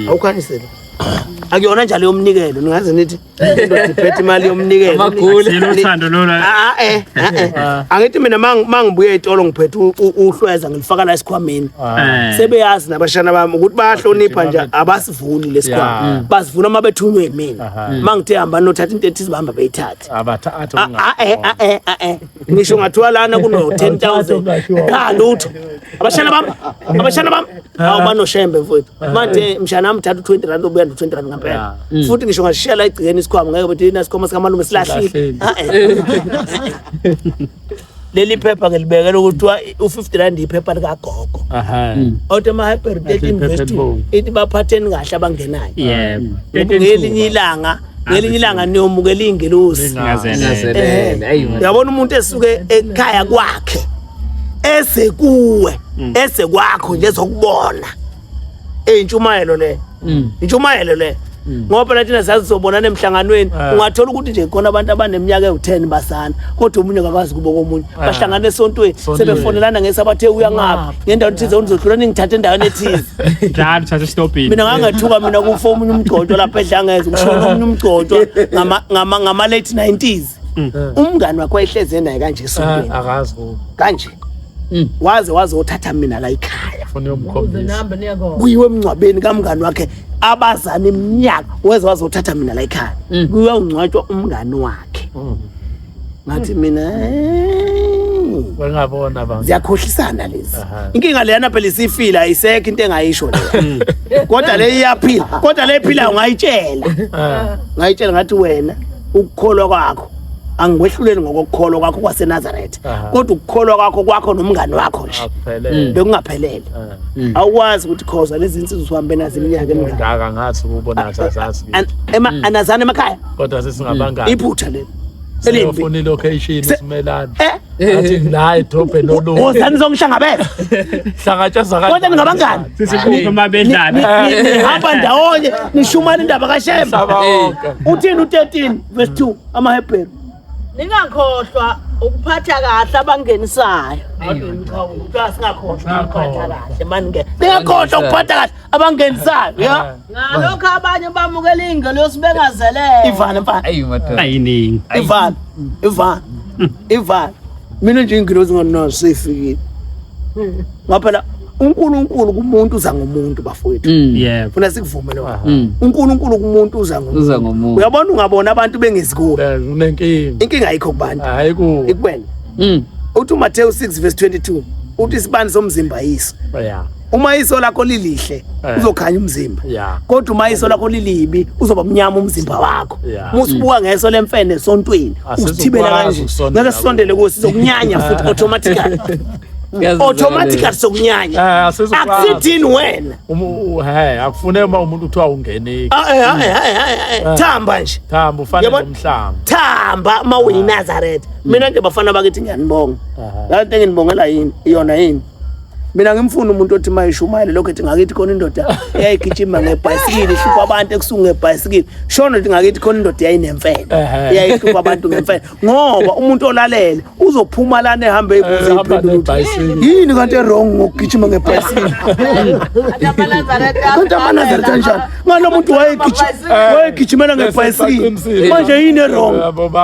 awukhanyisele akuyona njalo yomnikelo ningaze nithi ndodiphethe imali yomnikelo amagula uthando lona angithi mina mangibuye etolo ngiphethe uhlweza ngilifaka la esikhwameni sebeyazi nabashana bami ukuthi bayahlonipha nje abasivuli lesikhwama basivula mabethunywe yimina mangithe hamba nothatha into ethi sibamba beyithatha abathatha ngisho ngathiwa lana kuno 10,000 cha lutho abashana bami awubanoshembe mfowethu manje mshana nami thatha 20 rand ubuya no 20 rand ngempela futhi ngisho ngashiya la igcikeni isikhwama ngeke bethi inasikhwama sikamalume silahlile leli phepha ngelibekela ukuthi u50 rand iphepha lika gogo auto ma hyper date investment ithi baphatheni kahle abangenayo ngelinye ilanga niyomukela ingelosi yabona umuntu esuke ekhaya kwakhe ese kuwe ese kwakho nje zokubona intshumayelo le ngoba phela thina sazizobonana emhlanganweni ungathola ukuthi nje khona abantu abaneminyaka ewu10 basana kodwa umunye akakazi kubo komunye bahlangana esontweni sebefonelana ngesabathe uya ngapha ngendawo ethize unizodlula ningithathe endaweni ethize njalo thatha stopini mina ngangathuka mina kufa omunye umgcotsho lapha edlangeze ngishona omunye umgcotsho ngama late 90s umngani wakho ehleze naye kanje esontweni akazi kanje waze uthatha mina la ekhaya funa umkhombisa kuyiwe emncwabeni kamngani wakhe abazana iminyaka waze uthatha mina la ekhaya kuyiwe ungcwatshwa umngani wakhe ngathi mina ngabona abantu ziyakhohlisana lezi inkinga leyana phela isifila ayisekho into engayisho le kodwa le iyaphila kodwa le ephila ungayitshela ngathi wena ukukholwa kwakho angikwehluleni ngokukholwa kwakho kwaseNazaretha kodwa ukukholwa kwakho nomngani wakho nje bekungaphelele awukwazi ukuthi khoza lezi insizwe uhambe nazo iminyaka emingaka ngathi ukubona zazazi anazana emakhaya kodwa sesingabangani iphutha leli selifuna ilocation simelana athi la edrobhe lolu ozani zongihlangabeza hlangathaza kanjani kodwa ningabangani sisikhuluma mabedlana hamba ndawonye nishumana indaba kaShembe uthini u13 verse 2 amaHebheru ningakhohlwa ukuphatha kahle abangenisayo singakhohlwa ukuphatha kahle manje ningakhohlwa ukuphatha kahle abangenisayo ya ngalokho abanye bamukela ingelosi bengazelele ivana ayiningi ivana mina nje ingelosi nganono seyifikile ngaphela uNkulunkulu kumuntu uza ngomuntu bafowethu yebo funa sikuvume lokho uNkulunkulu kumuntu uza ngomuntu uyabona ungabona abantu bengizikuwe unenkinga inkinga ayikho kubantu hayi ku ikuwena uthi uMateyu 6 verse 22 uthi isibani somzimba yiso uma iso lakho lilihle uzokhanya umzimba kodwa uma iso lakho lilibi uzoba mnyama umzimba wakho musibuka ngeso lemfene esontweni usithibela kanje ngeke sisondele kusizokunyanya futhi automatically sokunyanya akusithini wena akufune uma umuntu kuthiwa ungene thamba nje thamba ufanele umhlanga thamba mawuyiNazaretha mina nje bafana bakithi ngiyanibonga la nto enginibongela yini iyona yini mina ngimfuna umuntu othi mayishumayele lokho ethi ngakithi khona indoda eyayigijima ngebhayisikili ihlupha abantu ekusuka ngebhayisikili shona ethi ngakithi khona indoda yayinemfene eyayihlupha abantu ngemfene ngoba umuntu olalele uzophuma lana ehambe ebuze iphendula yini kanti wrong ngokugijima ngebhayisikili amanazareth kanjani ngalo muntu wayegijimela ngebhayisikili manje yini wrong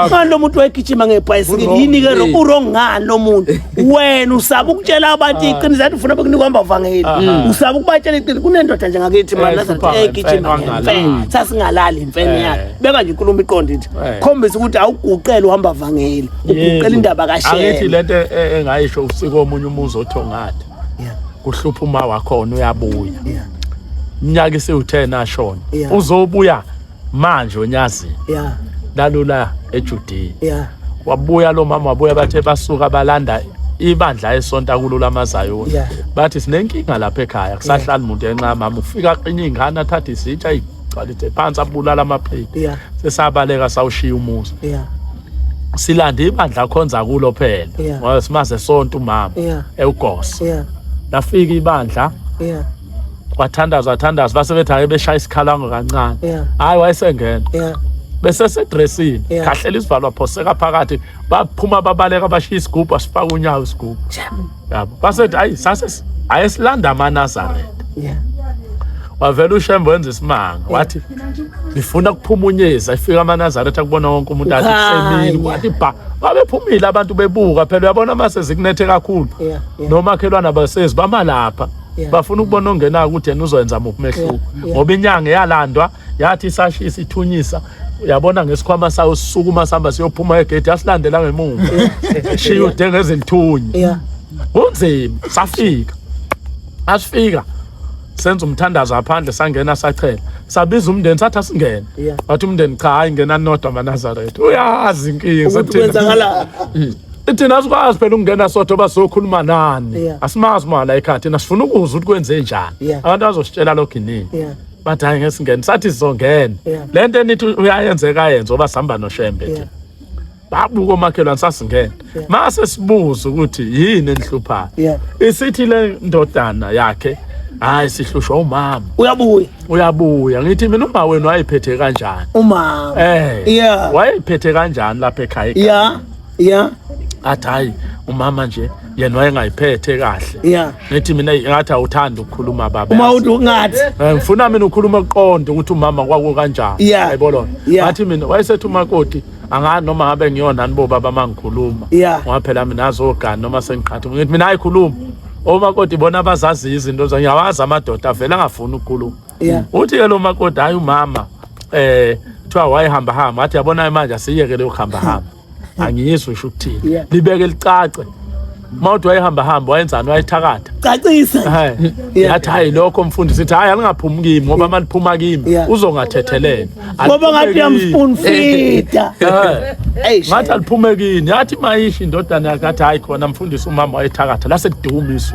ngalo muntu wayegijima ngebhayisikili yini ke wrong ngalo muntu wena usaba ukutshela abantu iqiniso ufuna bekunika ambavangeli usaba ukubatshela iqiniso kunendoda nje ngakithi mana egijima ngemfene sasingalali imfene yakhe beka nje inkulumo iqondile khombisa ukuthi awuguqele uhamba vangeli uguqela indaba kaShembe angithi lento engayisho usiko omunye umuzi othongatha kuhlupha uma wakhona uyabuya iminyaka ise10 ashona uzobuya manje onyazini lalula eJudiya wabuya lo mama wabuya bathe basuka balanda ibandla esonta kulula amazayo bathi sinenkinga lapha ekhaya kusahlala umuntu enqa mama ufika qinye ingane athatha isitsha ayigcwalithe phansi abulala amaphepha sesabaleka sawushiya umuzi silanda ibandla khonza kulo phela ngoba simaze sonke umama eUgosi lafika ibandla kwathandaza base bethi ake beshaya isikhalango kancane hayi wayesengena bese sedressini kahlela isivalwa phoseka phakathi baphuma babaleka bashiya isigubhu asifaka unyawo isigubhu yabo basethi hayi sase ayesilanda amaNazaretha wavela uShembe wenza isimanga wathi ngifuna ukuphumunyeza ifika amaNazaretha akubona wonke umuntu athi kusemini wathi ba babephumile abantu bebuka phela uyabona mase zikunethe kakhulu nomakhelwana basezi bamalapha bafuna ukubona ongena ukuthi yena uzoyenza umehluko ngoba inyanga yalandwa yathi isashisa ithunyisa uyabona ngesikhwama sawo sisukuma sihamba siyophuma egate yasilandela ngemuva shiyo udenge ezilithunyi kunzima safika asifika senza umthandazo aphandle sangena sachela sabiza umndeni sathi asingene wathi umndeni cha hayi ngena nodwa amaNazaretha uyazi inkinga sekwenzakala thina sikwazi phela ukungena sodwa bazokhuluma nani asimazi mala ekhaya nasifuna ukuzwa ukuthi kwenze njani abantu bazositshela lokho inini bathi hayi ngesingene sathi sizongena lento enithi uyayenzeka yenza oba sihamba noShembe babuka omakhelwane sasingena mase sibuza ukuthi yini enhluphayo isithi le ndodana yakhe hayi sihlushwa umama uyabuya ngithi mina uma wena wayiphethe kanjani umama wayiphethe kanjani lapha ekhaya athi hayi umama nje yena wayengayiphethe kahle ngithi mina ngathi awuthanda ukukhuluma baba uma uthi ungathi ngifuna mina ukukhuluma eqonde ukuthi umama kwaku kanjani yayibona ngathi mina wayesethi umakoti angani noma ngabe ngiyonani bo baba mangikhuluma ngoba phela mina azogana noma sengiqhatha ngithi mina ayikhuluma omakoti bona abazazi izinto zanyawazi amadoda avela angafuni ukukhuluma uthi ke lo makoti hayi umama kuthiwa wayehamba athi yabona manje asiyekele ukuhamba angiyizwe usho ukuthini libeke licace mawuthi wayehamba wayenzani wayithakatha cacisa yathi hayi lokho mfundisi sithi hayi alingaphumi kimi ngoba maliphuma kimi uzongathethelena ngoba ngathi uyamfuna fita ngathi aliphume kini yathi mayishi indodana yakhe athi hayi khona mfundisi umama wayethakatha la sekuduma isu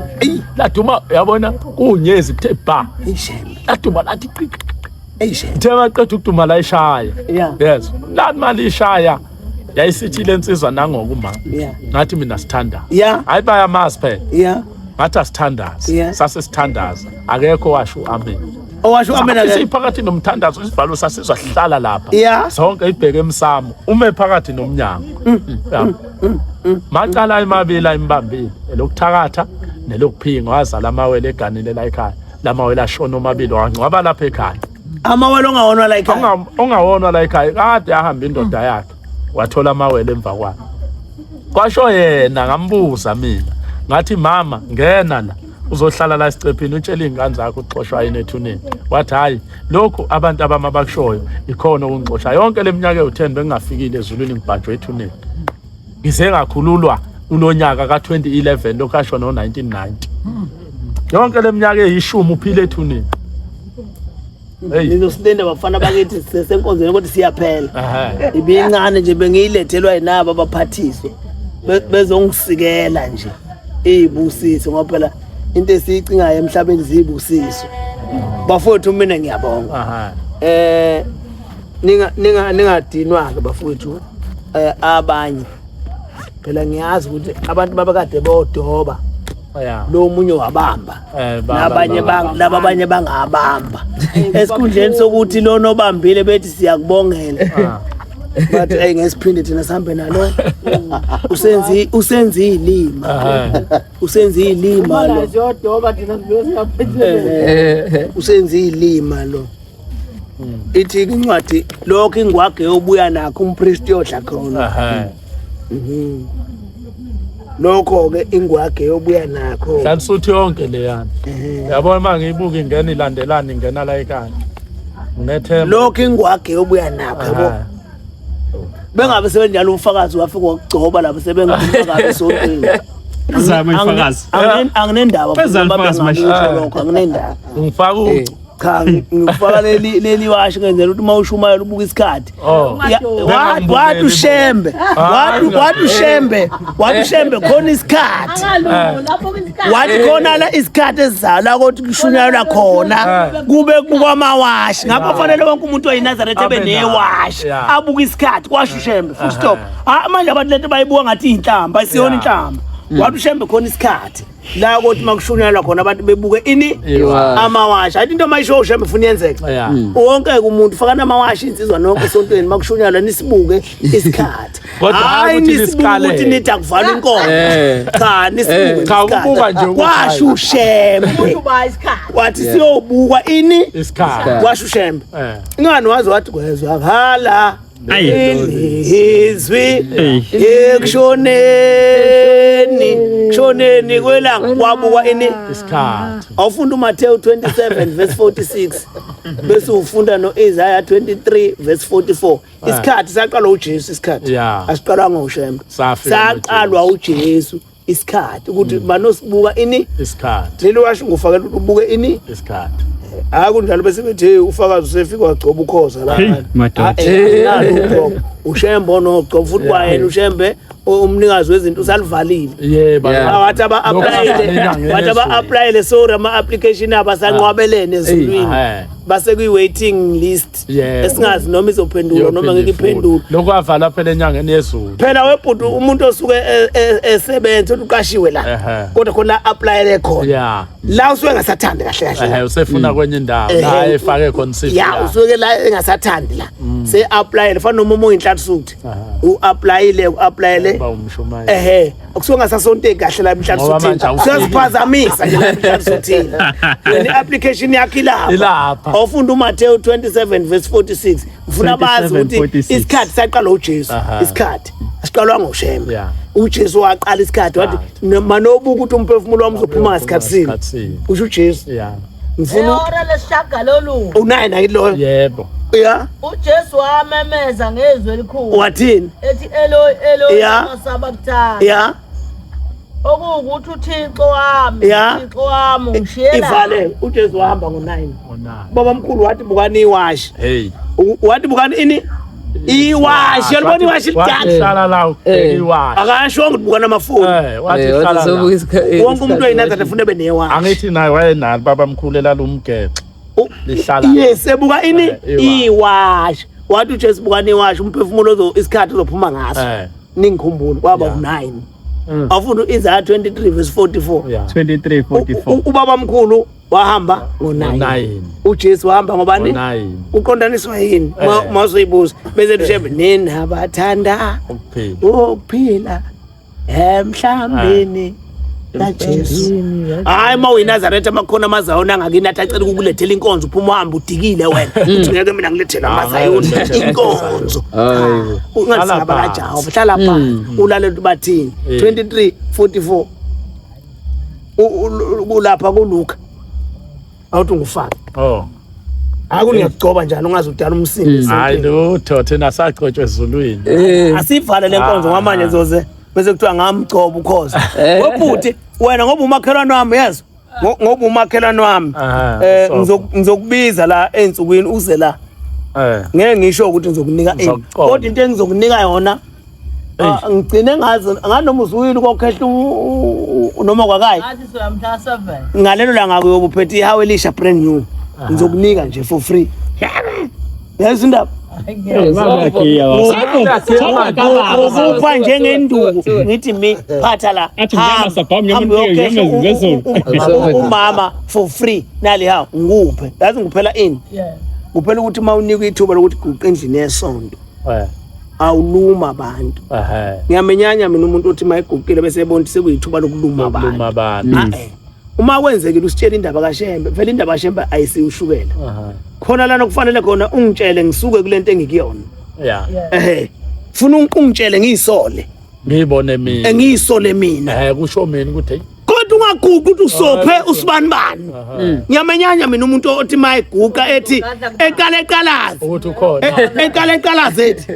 laduma yabona kunyezi kuthe ba laduma lathi ithe maqedwe ukuduma la ishaya yes lathi mali ishaya yayisithi lensizwa nangokumama ngathi mina sithanda hayi bayamazi phela ngathi asithandaza sasesithandaza akekho washo amen owasho amen ake siphakathi nomthandazo isivalo sasizwa hlala lapha sonke ibheke emsamo ume phakathi nomnyango macala emabili imbambile elokuthakatha nelokuphinga wazala amawele eganile la ekhaya lamawele ashona omabili wangcwaba lapha ekhaya amawele ongawonwa la ekhaya ongawonwa la ekhaya kade ahamba indoda yakhe wathola amawele emva kwakhe kwasho yena ngambuza mina ngathi mama ngena la uzohlala la isicephini utshela izingane zakho uxoshwa yini ethuneni wathi hayi lokho abantu abama bakushoyo ikhona ukungixosha yonke leminyaka ewu10 bengingafikile ezulwini ngibhanjwe ethuneni ngize ngakhululwa kulonyaka ka2011 lokasho no1990 yonke leminyaka eyishumi uphile ethuneni Nizosindenda bafana bakithi sesenkonzweni kodwa siyaphela ibincane nje bengiyilethelwa yinabo abaphathiswe bezongisikela nje izibusiso ngoba phela into esiyicingayo emhlabeni zibusiso bafowethu mina ngiyabonga ningadinwa ke bafowethu abanye phela ngiyazi ukuthi abantu babakade bodoba lo munye wabamba nabanye abanye bangabamba esikhundleni sokuthi lo nobambile bethi siyakubongela bathi ayingesiphinde thina sihambe nalo usenzi ilima lo jodoba thina siyaphethe usenzi ilima lo ithi incwadi lokho ingwage yobuya nakho umpriest yodla khona lokho ke ingwage yobuya nakho hlansuthi yonke leyana yabona mangiyibuka ingena ilandelana ingena la ekhaya nginethemba lokho ingwage yobuya nakho yabo bengabe sebenjalo ufakazi wafika ukugcoba lapho sebengifakazi sontweni uzama ifakazi anginendaba lokho anginendaba ngifaka cha ngifaka leli washo ngenzela ukuthi mawushumayela ubuka isikhathi wathi uShembe khona isikhathi wathi khona la isikhathi esizala ukuthi kushunyayelwa khona kube kubukwa amawashi ngapha fanele wonke umuntu wayiNazaretha ebe newashi abuka isikhathi kwasho uShembe full stop manje abantu lento bayibuka ngathi inhlamba isiyona inhlamba wathi ushembe khona isikhathi la ukuthi makushunyalwa khona abantu bebuke ini amawashi athi into mayisho ushembe ufuna yenzeke wonke umuntu faka namawashi insizwa nonke esontweni makushunyalwa nisibuke isikhathi hayi nisibuke ukuthi nithi akuvala inkomo cha nisibuke cha ukubuka nje kwasho ushembe wathi siyobukwa ini isikhathi kwasho ushembe ingani wazi wathi kwezwa khala izwi ekshoneni kwelanga kwabukwa ini isikhathi awufunda uMathewu 27 verse 46 bese ufunda noIsaiah 23 verse 44 isikhathi saqalwa uJesu isikhathi asiqalwanga uShembe saqalwa uJesu isikhathi ukuthi banosibuka ini isikhathi lelo washo ngufakela ukuthi ubuke ini isikhathi akunjalo bese bethe ufakazi usefika wagcoba ukhoza la uShembe onogcoba futhi kwayena uShembe umnikazi wezinto usalivalile yebo wathi aba-applyele sorry ama-application abasanqwabelene ezulwini base kwi-waiting list esingazi noma izophendulwa noma ngeke iphendulwe lokho avala phela enyangeni yezulu phela webhudu umuntu osuke esebenza uqashiwe la kodwa khona applyele khona la usuke engasathandi kahle kahle usefuna kwenye indawo la efake khona CV usuke la engasathandi la se applyele fana noma oyinhlatu suthi u-applyele akusuke ngasasonto kahle la emhlatu suthi siyaziphazamisa nje la emhlatu suthi ne-application yakhe ilapha awufunda uMathewu 27 verse 46 ufuna bazi ukuthi isikhathi saqala uJesu isikhathi asiqalwa ngoShembe uJesu waqala isikhathi wathi manobuka ukuthi umphefumulo wami uzophuma ngasikhathi sini usho uJesu ngifuna ihora lesishagalolunye u9 akilo yebo uJesu wamemeza ngezwi elikhulu wathini ethi Eloi masabakthana okuwukuthi uThixo wami ngishiyela ivale uJesu wahamba ngo9 baba mkhulu wathi bukani iwashi wathi bukani ini iwashi yalibona iwashi hlala la iwashi akasho ukuthi bukana amafoni wathi hlala la wonke umuntu oyinatha efuna ebe newashi angithi naye wayenalo baba mkhulu elalumgece lihlala yes ebuka ini iwashi wathi uJesu bukani iwashi umphefumulo isikhathi uzophuma ngaso ningikhumbula kwaba u9 afuna uIsaiah 23 verse 44 ubaba mkhulu wahamba ngo9 uJesu wahamba ngobani uqondaniswa yini masoyibuza bese uShembe nini abathanda ukuphila emhlambeni kaJesu hayi mawuyiNazaretha makhona amazawona angakini atacela ukukulethela inkonzo uphuma uhamba udikile wena uthi ngeke mina ngilethela amazayoni inkonzo ungasaba kajawo hlala phansi ulalela ukuthi bathini 23:44 ulapha kuLuka awuthi ngufaka akungiyagcoba njani ungaze udala umsindi hayi lutho thina saqhotshwe ezulwini asivale lenkonzo ngamanje zoze bese kuthiwa ngamgcoba ukhoza webhuti wena ngoba umakhelwane wami yezwa ngoba umakhelwane wami ngizokubiza la ensukwini uze la ngeke ngisho ukuthi ngizokunika ini kodwa into engizokunika yona ngigcine ngazi nganoma uzuyile kokhehla noma kwakayi athi soyamhla 7 ngalelo la ngako yobuphethe ihawe elisha brand new ngizokunika nje for free yazi indaba ukupha njengenduku ngithi mi phatha la umama for free nali ha nguphe yazi ngiphela ini kuphela ukuthi mawunika ithuba lokuthi guqa endlini yesonto awuluma abantu ngiyamenyanya mina umuntu othi mayiguqile bese ebona ukuthi sekuyithuba lokuluma abantu uma kwenzekile usitshela indaba kaShembe vele indaba kaShembe ayisiushukela khona lana kufanele khona ungitshele ngisuke kulento engikuyona funa ungitshele ngiyisole ngibone mina ngiyisole mina kusho mina ukuthi kodwa ungaguqa ukuthi usophe usibanibani ngiyamenyanya mina umuntu othi mayiguqa ethi eqaleqalazi ukuthi ukhona eqaleqalazi ethi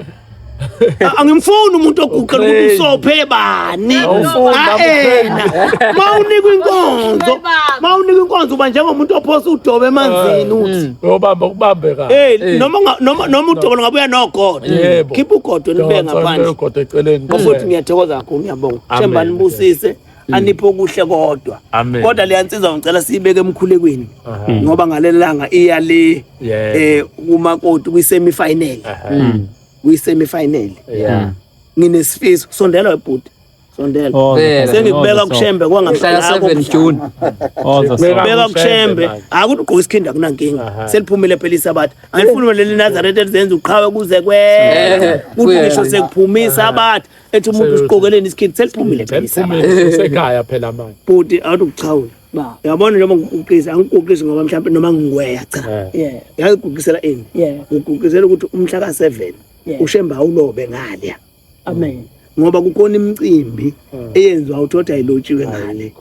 angimfuni umuntu oguqela ukuthi usophe bani mawunika inkonzo uba njengomuntu ophosa udobe emanzini uthi uyobamba kubambeka noma udobe ngabuya nogodo khipha ugodo nibe ngaphandle ugodo eceleni futhi ngiyathokoza kakhulu ngiyabonga Shembe nibusise anipho okuhle kodwa leyansizwa ngicela siyibeke emkhulekweni ngoba ngalelanga iya le kumakoti kwi-semi final kwi-semi final nginesifiso sondela webhuti sondela sengikubeka kushembe mhla 7 June ngibeka kushembe akuthi ugqoka isikhinda kunankinga seliphumile phela isabatha angifuni leli Nazareth elizenza uqhawe kuze kuthi ngisho sekuphumisa abathi ethi umuntu usiqokeleni isikhinda seliphumile phela isabatha sekhaya phela manje futhi awuthi ukuchawula yabona noma ngikuqisa angikuqisi ngoba mhlawumbe noma ngingweya cha ngiyaqukisela ini ngikuqisela ukuthi umhla ka7 ushemba awulobe ngale Amen. ngoba kukhona imicimbi eyenziwa uthothi ayilotshiwe ngale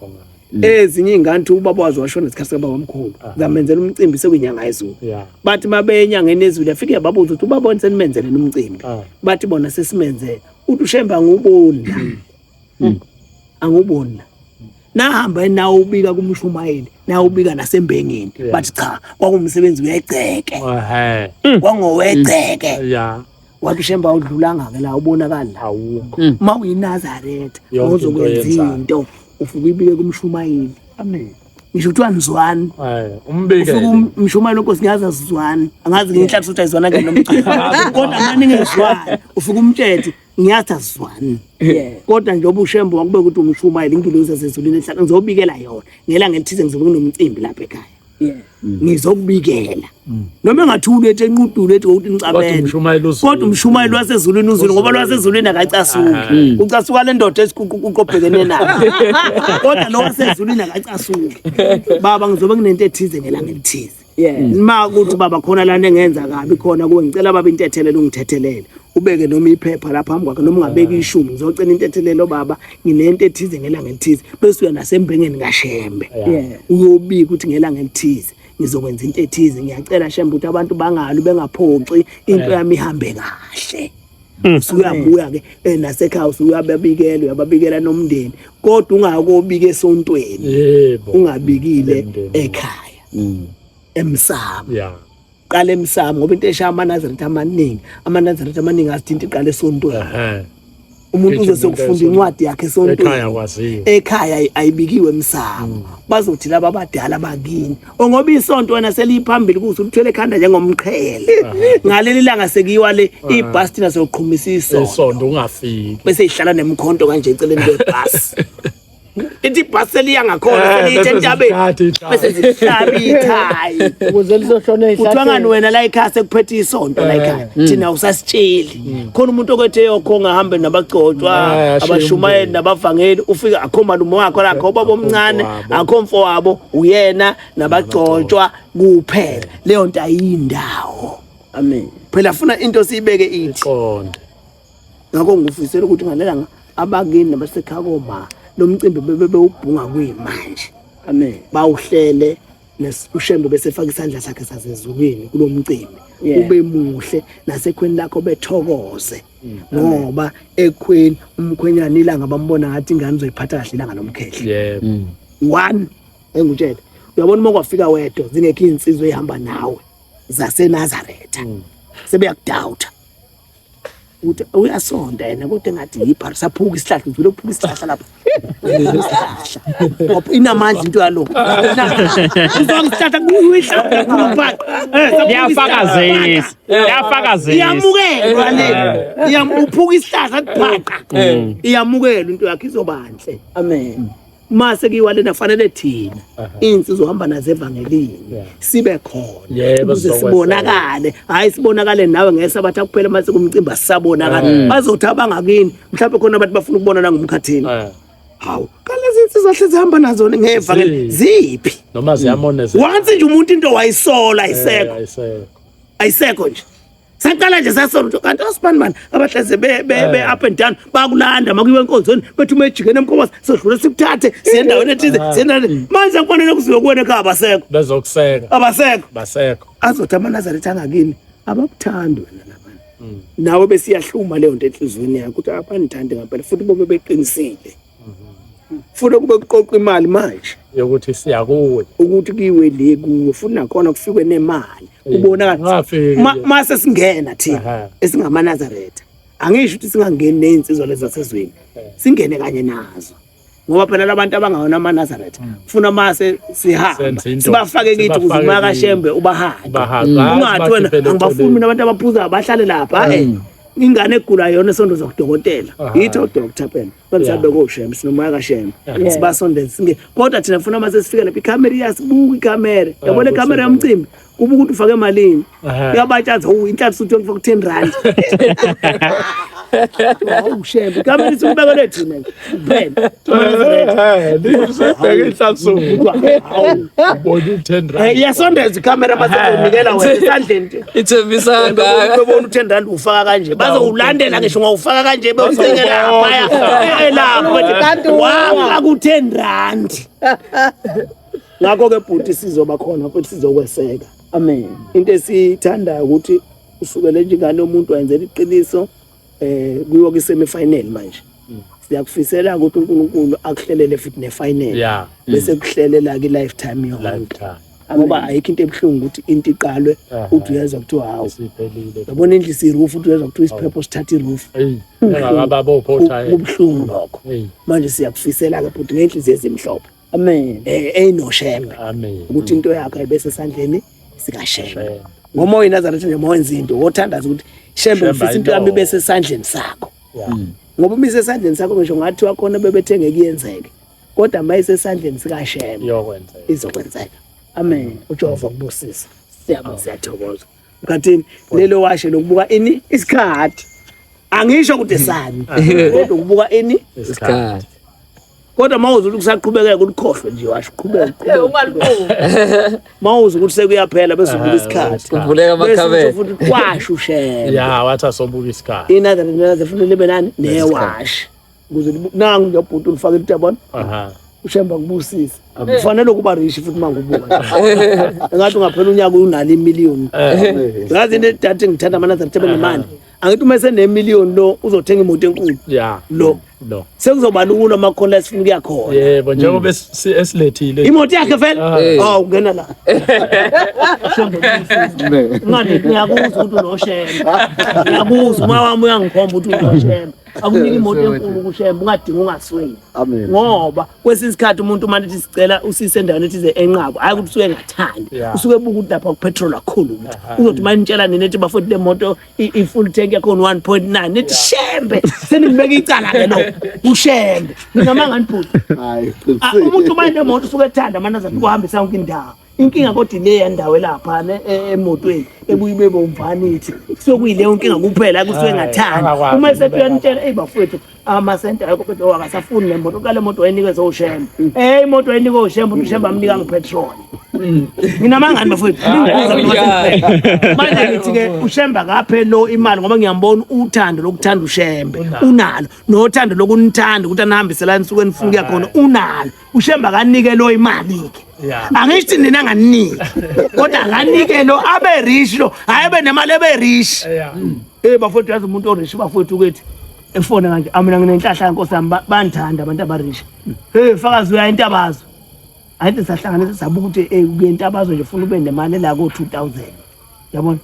ezinye ingane ubaba wazo washona isikhathi sababa omkhulu zamenzela umcimbi sekuyinyanga yezulu bathi mabe enyangeni yezulu yafike yababuza ukuthi ubabona senimenzele umcimbi bathi bona sesimenzele uthi ushemba ngubona angubona nahamba nawo ubika kumshumayeli nawo ubika nasembengeni bathi cha kwakumsebenzi uyayiceke kwangoweceke wathi ushemba udlulanga ke la ubonakala awukho mawuyiNazareth ozokwenza into ufike ibike kumshumayeli amen ngisho ukuthi wanizwani umbike umshumayeli onkosi ngiyaza sizwani angazi ngenhlathi ukuthi ayizwana ke nomcimbi kodwa manje ngizwani ufike umthethe ngiyathi asizwani kodwa njengoba ushemba wakube ukuthi umshumayeli ingilosi sezulwini ehlaka ngizobikela yona ngelanga elithize ngizobe kunomcimbi lapha ekhaya ngizokubikela noma engathuli ethi enqudule ethi ukuthi ngicabele kodwa umshumayeli wasezulwini uzulu ngoba lwasezulwini akacasuki ucasuka le ndoda esiqoqobhekene nayo kodwa lo wasezulwini akacasuki baba ngizobe kunento ethize ngelanga elithize ma ukuthi baba khona lana engenza kabi khona kuwe ngicela baba intethelelo ungithethelele ubeke noma iphepha lapha phambi kwakhe noma ungabeka ishumi ngizocela intethelelo baba nginento ethize ngelanga elithize bese uya nasembengeni kaShembe uyobika ukuthi ngelanga elithize ngizokwenza into ethize ngiyacela Shembe ukuthi abantu bangali bengaphoxi into yami ihambe kahle usuyabuya ke nasekhaya usuyababikela uyababikela nomndeni kodwa ungakobika esontweni ungabikile ekhaya emsamo qala emsamo ngoba into eshaya amaNazaretha amaningi asithinta iqala esontweni umuntu uzosokufunda incwadi yakhe esontweni ekhaya ayibikiwe emsamo bazothi laba abadala bakini ngoba isonto wena seliphambili kuthi uthwele ekhanda njengomqhele ngaleli langa sekiwa le ibhasi nasoqhumisa isonto ungafiki bese ihlala nemkhonto kanje eceleni kwebhasi ithi bhaseli yangakhona selithe entabeni bese zihlaba ikhaya ukuze lizoshona ihlathi uthwangani wena la ekhaya sekuphethe isonto la ekhaya thina usasitsheli khona umuntu okethe yokhonga ahambe nabagcotshwa abashumayeli nabavangeli ufika akho malume wakho la akho baba omncane akho mfowabo uyena nabagcotshwa kuphela leyo nto ayindawo amen phela afuna into siyibeke ithi ngakho ngufisela ukuthi ngalela abakini nabasekhakoma lo mcimbi bebe ubhunga kuyimanje amen bawuhlele uShembe bese faka isandla sakhe sasezulwini kulomcimbi ube muhle nasekhweni lakho bethokoze ngoba ekhweni umkhwenyana ilanga bambona ngathi ingane uzoyiphatha kahle ilanga nomkhehle one engutshela uyabona uma kwafika wedwa zingekho insizwe ehamba nawe zaseNazaretha sebeyakudawutha uthi uyasonda yena kodwa ngathi yipha saphuka isihlahla uvule ukuphuka isihlahla lapha ngoba inamandla into yalo uzongithatha kuyihlahla kumphaqa yafakazisa iyamukelwa le iyamuphuka isihlahla kuphaqa iyamukela into yakhe izobanhle amen mase kiwalena fanele thina insizwe uhamba nazo evangelini sibe khona ukuze sibonakale hayi sibonakale nawe ngesabatha kuphela mase kumcimbi asabonakala bazothi abangakini mhlawumbe khona abantu bafuna ukubona nangumkhathini hawu kalezi insizwe hlezi hamba nazo ngevangeli ziphi noma ziyamoneza once nje umuntu into wayisola ayisekho nje saqala nje sasonto kanti osibani man abahleze be up and down bakulanda makuyiwe enkonzweni bethu mejikene emkhoboza sodlule sikuthathe siyendaweni ethize siyendaweni manje akufanele kuziwe kuwena ekhaya abasekho bezokuseka abasekho azothi amaNazaretha angakini abakuthandi wena labantu nawe besiyahluma leyo nto enhlizweni yakho ukuthi abanithande ngempela futhi bobe beqinisile futhi kube kuqoqa imali manje yokuthi siya kuwe ukuthi kiwe le kuwe futhi nakhona kufikwe nemali ubonakala mase singena thina esingamaNazaretha angisho ukuthi singangeni nezinsizwa lezi zasezweni singene kanye nazo ngoba phela labantu abangawona amaNazaretha ufuna mase sihamba sibafake kithi kuzima kaShembe ubahaqa ungathi wena angibafuni mina abantu abaphuza abahlale lapha ingane egula yona esondoza kudokotela yitho doctor phela banisabe koshembe sinomoya kaShembe sibasondeze singe kodwa thina ufuna mase sifike lapha iCamera iyasibuka iCamera yabona iCamera yomcimbi kubuka ukuthi ufake emalini yabatshaza inhlanhla suthi ngifaka 10 rand uShembe iCamera isibekele thina phela Bheka inhlanhla ubona 10 rand yasondeza iCamera basezonikela wena esandleni ithembisa ngaka bebona 10 rand ufaka kanje bazowulandela ngisho ngawufaka kanje bewusekela phaya elapho wanga ku 10 rand ngakho ke bhuti sizoba khona futhi sizokweseka amen into esithandayo ukuthi usukele nje ingane umuntu wayenzela iqiniso kuyiwa ku semi final manje siyakufisela ukuthi uNkulunkulu akuhlelele futhi ne final bese kuhlelela ke lifetime yonke ngoba ayikho into ebhlungu ukuthi into iqalwe uthi uyezwa kuthiwa hawo yabona indlisi iroof uthi uyezwa kuthiwa isiphepo sithatha iroof ngababo photha ubhlungu lokho manje siyakufisela ke bhuti ngenhliziyo ezimhlophe amen enoShembe amen ukuthi into yakhe ayibese esandleni sikaShembe ngomoya Nazareth nje moya nzinto wothandaza ukuthi Shembe ufisa into yami bese esandleni sakho ngoba umise esandleni sakho ngisho ngathi wakhona bebethenge kuyenzeke kodwa mayise esandleni sikaShembe izokwenzeka amen uJehova kubusisa siyathokoza ngathini lelo washe lokubuka ini isikhathi angisho ukuthi sani kodwa ukubuka ini isikhathi kodwa mawuze ukuthi kusaqhubekeka ukukhohlwe nje washo qhubeka ungalibuki mawuze ukuthi sekuyaphela bese ubuka isikhathi kuvuleka amakhabela futhi kwasho Shembe wathi asobuka isikhathi inaza futhi libe nani newash ukuze nangu ngiyabhuti ulifaka itabona uShembe kubusisa kufanele kuba rich futhi mangubuka ngathi ungaphela unyaka unali million ngazi into edathe ngithanda amanaza thebe nemali angithi uma sene million lo uzothenga imoto enkulu lo sekuzoba lula amakhola esifuna kuyakhona yebo njengoba esilethile imoto yakhe vele ungena la ngani ngiyakuzwa ukuthi unoShembe ngiyakuzwa uma wami uyangikhomba ukuthi unoShembe akunika imoto enkulu kuShembe ungadinga ungasweli ngoba kwesinye isikhathi umuntu manje ethi sicela usise endaweni ethi enqaba hayi ukuthi usuke ngathandi usuke buka ukuthi lapha kupetrol kakhulu uzothi manitshela nini ethi bafuna le moto i-full tank yakho 1.9 nethi Shembe senibeka icala ke lo uShembe noma nganibhuti hayi umuntu manje emoto usuke ethanda manje ukuhambisa yonke indawo inkinga kodwa ile yandawo lapha emotweni ebuyibe bomvanithi sokuyile inkinga kuphela kusuke ngathanda uma esethi uyanitshela bafowethu amasenta akho kodwa wakasafuni le moto kale moto wayinikeza uShembe imoto wayinikeza uShembe uShembe amnika ngepetrol mina mangani bafowethu manje ngithi ke uShembe akaphe lo imali ngoba ngiyambona uthando lokuthanda uShembe unalo nothando lokunithanda ukuthi anihambisela nisuke nifuna ukuya khona unalo uShembe akanike lo imali ke angithi nina anganiki kodwa akanike lo abe rich lo hayibe nemali ebe rich bafowethu yazi umuntu orich bafowethu ukuthi efona kanje amina nginenhlahla inkosi yami banithanda abantu abarish fakazi uya intabazo ayithi sahlanganisa sabuka ukuthi kuye intabazo nje ufuna ube nemali la ko 2000 yabona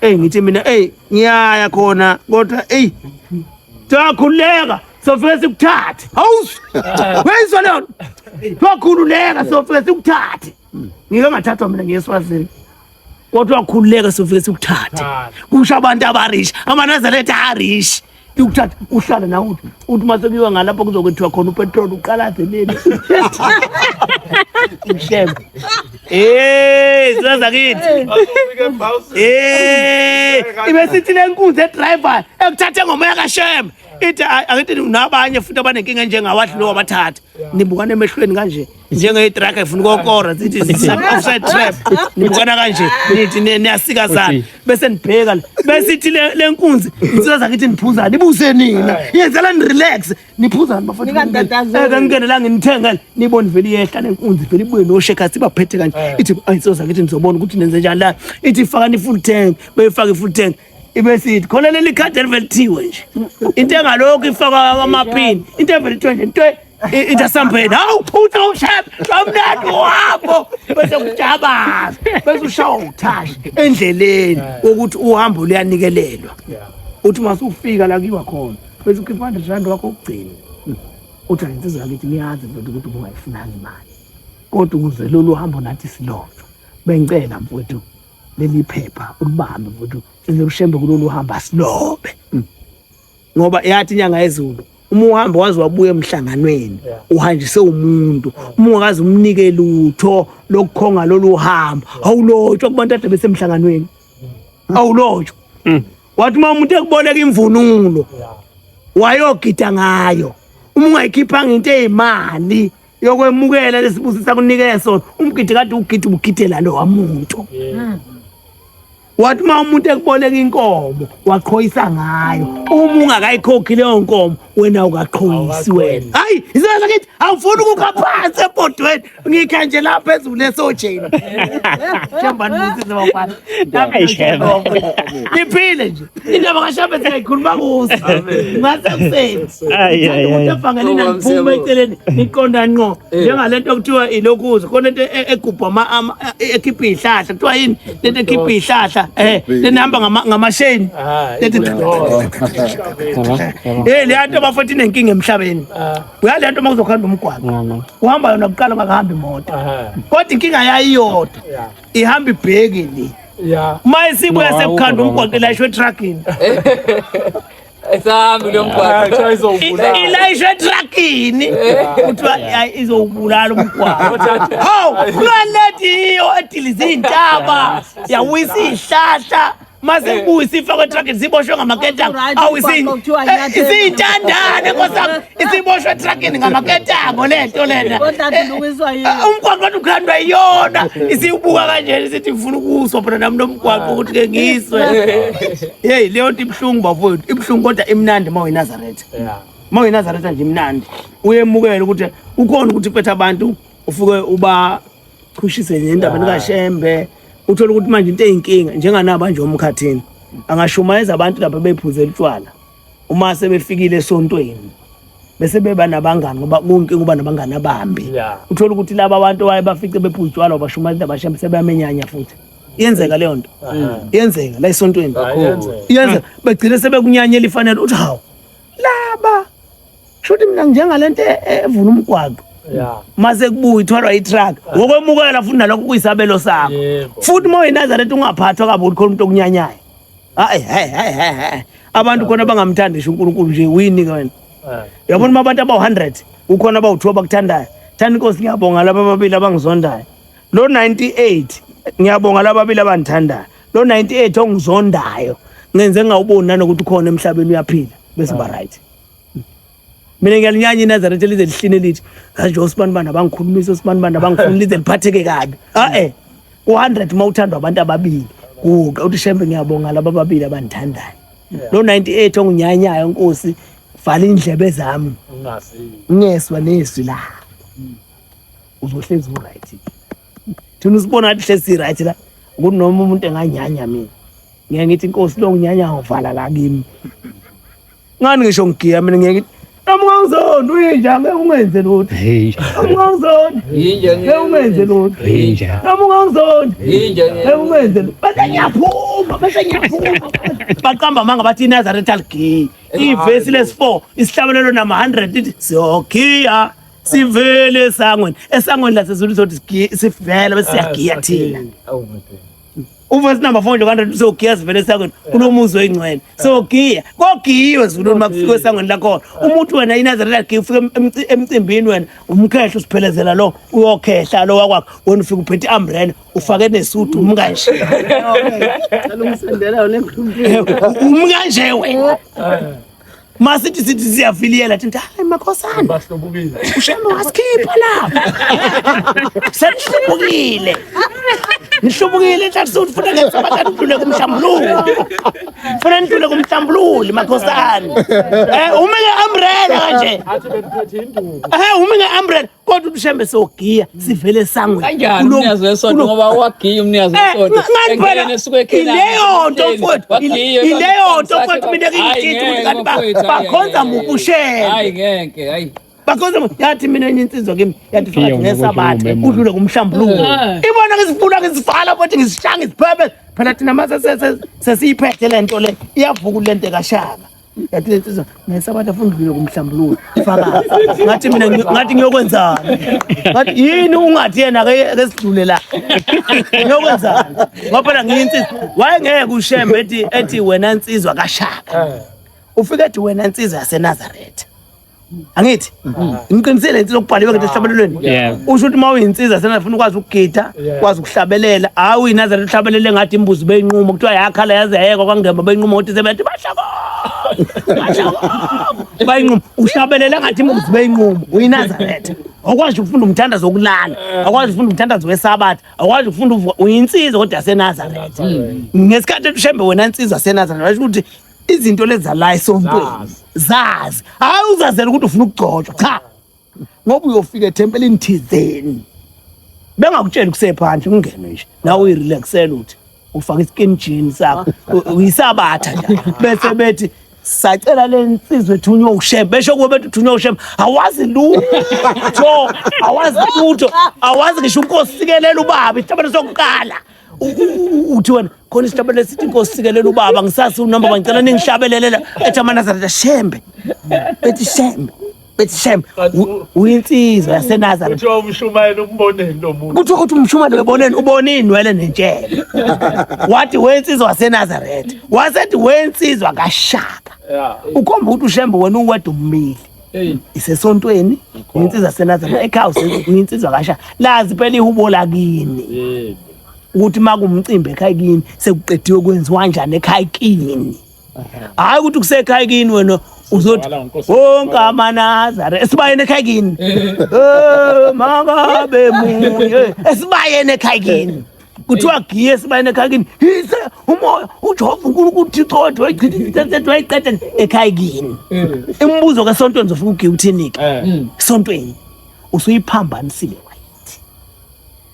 ngithi mina ngiyaya khona kodwa takhuleka sofike sikuthathe hawus wezwa lona takhuleka sofike sikuthathe ngike ngathathwa mina ngeSwazini kodwa wakhuleka sofike sikuthathe kusho abantu abarish amanazareth arish ukuthatha uhlala na uthi mase kuyiwa ngalapho kuzokwethiwa khona upetrol uqalaze leli uShembe sizaza kithi ibe sithi lenkunzi edriver ekuthathe ngomoya kaShembe ithi akithi nabanye futhi abanenkinga njengawadli lo wabathatha nibukana emehlweni kanje njengeyitruck efuna ukokora sithi offside trap nibukana kanje nithi niyasikazana bese nibheka bese ithi lenkunzi sizaza kithi niphuza nibuse nina yenzela ni relax niphuza bafuna ngingene la nginithengele nibone vele iyehla lenkunzi vele ibuye nosheka sibaphethe kanje ithi ayisizoza kithi nizobona ukuthi nenze njani la ithi faka ni full tank beyifaka i full tank ibe sithi khona leli card elivelithiwe nje into engalokho ifaka amaphini into evelithiwe nje into itasampeni hawu phutha uShembe kamnandi wapho bese kujabaza bese ushawa uthashi endleleni ukuthi uhambo luyanikelelwa uthi masufika la kiwa khona bese ukhipha 100 rand wakho ukugcina uthi insizwa yakithi niyazi ukuthi ungayifunanga imali kodwa ukuze lolu hambo nathi silonjwa bengicela mfowethu leli phepha ulibambe mfowethu sizoshembe kulolu hamba silobe ngoba yathi inyanga yezulu uma uhamba wazi wabuya emhlanganweni uhanjise umuntu uma ungazi umnike lutho lokukhonga lolu hamba awulotshwa kubantu ade besemhlanganweni awulotshwa wathi uma umuntu ekuboleka imvunulo wayogida ngayo uma ungayikhiphanga into ezimali yokwemukela lesibusisa kunike sona umgidi kade ugidi ugidela lo wamuntu wathi uma umuntu ekuboleka inkomo waqhoyisa ngayo uma ungakayikhokhi leyo nkomo wena ukaqhoyisi wena hayi izona ngithi awufuni ukukha phansi ebhodweni ngikha nje lapha phezulu lesojeni shamba nimusize bafana ayisheba iphile nje indaba kaShambe siyayikhuluma kuzo ngase kusenzi umuntu efangene namphuma eceleni iqonda ngqo njengalento okuthiwa ilokhuzo khona into egubha ekhipha ihlahla kuthiwa yini lento ekhipha ihlahla lenihamba ngamasheni leyanto bafothi nenkinga emhlabeni uyalento uma kuzokhanda umgwaqo uhamba yona kuqala ungahambi imoto kodwa inkinga yayiyodwa ihamba ibheke le uma isibuya sekukhanda umgwaqo ilayishwe truckini Esahambi lo mgwaqo ilayishwe truckini kuthiwa izowubulala umgwaqo kulalethi iyo edilize intaba yawisa ihlahla mase kubuya ifakwe truckini siboshwe ngamaketanga isintandane nkosami isiboshwe truckini ngamaketanga lento lena umgwaqo ukhandwa iyona isibuka kanje isithi ngifuna ukuswa phela nami nomgwaqo ukuthi ke ngiswe hey leyo nto ibhlungu bafowethu ibhlungu kodwa imnandi mawe Nazareth mawe Nazareth nje imnandi uyemukela ukuthi ukhona ukuthi phethe abantu ufuke uba chushise nendaba kaShembe uthola ukuthi manje into eyinkinga njenganaba nje omkhathini angashumayeza abantu lapha bephuzela utshwala uma sebefikile esontweni bese beba nabangani ngoba kunkinga kuba nabangani abambi uthola ukuthi laba abantu waye bafice bephuza utshwala obashumayeza abashembe sebeyamenyanya futhi iyenzeka leyo nto iyenzeka la esontweni iyenza begcine sebekunyanyela ifanele uthi hawo laba shothi mina njengalento evuna umgwaqo mase kubuya ithwalwa itruck ngokwemukela futhi nalokho kuyisabelo sakho futhi moya Nazareth ungaphathwa kabi khona umuntu okunyanyayo hayi abantu khona bangamthandisha uNkulunkulu nje winning wena yabona abantu aba100 ukhona abawu2 abakuthandayo thanda inkosi ngiyabonga laba babili abangizondayo lo 98 ngiyabonga laba babili abandithandayo lo 98 ongizondayo ngenze ngawuboni nanokuthi ukhona emhlabeni uyaphila bese ba right mina ngiyalinyanya iNazareth lize lihline lithi hayi uSibani bana bangikhulumisa uSibani bana bangifuni lize liphatheke kabi u100 mawuthandwa abantu ababili kuqa uthi Shembe ngiyabonga laba babili abandithandayo lo 98 ongunyanyayo Nkosi vala indlebe zami ngeswa nezwi la uzohlezi right thina usibona athi hlezi right la ukuthi noma umuntu enganyanya mina ngeke ngithi Nkosi lo ngunyanya uvala la kimi ngani ngisho ngigiya mina ngeke Amangazona uyinjanga ungenze lutho. Amangazona. Yinjanga ungenze lutho. Yinjanga. Amangazona. Yinjanga ungenze lutho. Bese ngiyaphuma. Baqamba manga bathi iNazareth aligi. Ivesi les4 isihlabelelo nama 100 lithi siyogiya sivele esangweni laseZulu sothi sivele bese siyagiya thina. Uvesi number 4 nje sogiya sivele esangweni kunomuzi oyingcwele sogiya kogiyiwe Zulu makufika esangweni lakhona umuntu wena iNazareth aligi ufika emcimbini wena umkhehlo usiphelezela lo uyokhehla lo wakwakho wena ufika uphethe umbrella ufake nesudu umkanje alungisendela umkanje wena masithi siyafiliyela thi hayi makhosana bahlobukile uShembe wasikhipha lapha sesihlubukile nihlubukile hlathi sokuthi funa ngesabathathu udlule kumhlambululo funa ndlule kumhlambululo makhosana uma ngeumbrella kanje athi bemphethe induku uma ngeumbrella kodwa uShembe sogiya sivele sangweni kanjani umnyazi wesonto ngoba wagiya umnyazi wesonto engene esuke ekhela ileyo nto futhi mina ngiyithi ukuthi kanti bakhonza mubushela hayi ngeke hayi bakhonza yathi mina insizwa kimi yathi fakathi ngesabatha udlule kumhlambululo ibona ngisifuna ngisivala futhi ngisishanga isiphebe phela thina mase sesiyiphethe lento le iyavuka lento kaShaka yathi lensizwa ngesabatha afundile kumhlambululo ifakazi ngathi mina ngathi ngiyokwenzana ngathi yini ungathi yena ke sidlule la ngiyokwenzana ngoba phela ngiyinsizwa wayengeke ushembe ethi wena insizwa kaShaka ufike ethi wena insizwa yaseNazaretha angithi ngiqinisele insizwa okubhaliwe ke esihlabelelweni usho ukuthi mawuyinsizwa yaseNazaretha ufuna ukwazi ukugida ukwazi ukuhlabelela hayi uyiNazaretha uhlabelele ngathi imbuzi beyinqumo kuthiwa yakhala yaze yayekwa kwangema beyinqumo ukuthi sebethi bashaka bayinqumo uhlabelela ngathi imbuzi beyinqumo uyiNazaretha awukwazi ukufunda umthandazo wokulala awukwazi ukufunda umthandazo wesabatha awukwazi ukufunda uyinsizwa kodwa yaseNazaretha ngesikhathi ushembe wena insizwa yaseNazaretha basho ukuthi izinto leza la esontweni zazi hayi uzazela ukuthi ufuna ukugcotshwa cha ngoba uyofika etempelini thizeni bengakutshela kusephandle ungene nje nawe uyirelaxela uthi ufaka iskin jean sakho uyisabatha nje bese bethi sacela lensizwe ethunywa ushembe besho kuwe bethi uthunywa ushembe awazi lutho awazi ngisho uNkosi sikelela ubaba isitabelo sokuqala uthi wena khona isitabelo sithi Inkosi sikelela ubaba ngisasi unamba bangicela ningihlabelelela ethi amaNazaretha shembe bethi shembe uyinsizwa yaseNazaretha kuthiwa umshumayelo umboneni lo muntu kuthiwa ukuthi umshumayelo uboneni wele nentshebe wathi wensizwa yaseNazaretha wasethi wensizwa kaShaka ukhomba ukuthi ushembe wena uwedwa ummili isesontweni insizwa yaseNazaretha ekhaya uyinsizwa kaShaka lazi phela ihubo lakini ukuthi makumcimbi ekhaya kini sekuqediwe kwenziwa kanjani ekhaya kini hayi ukuthi kusekhaya kini wena uzothi wonke amaNazaretha esibayeni ekhaya kini mangabe munye esibayeni ekhaya kini kuthiwa giye esibayeni ekhaya kini yise umoya uJehova uNkulunkulu uThixo wethu wayiqeda ekhaya kini imibuzo kaSontweni zofuna ugiye uthini ke Sontweni usuyiphambanisile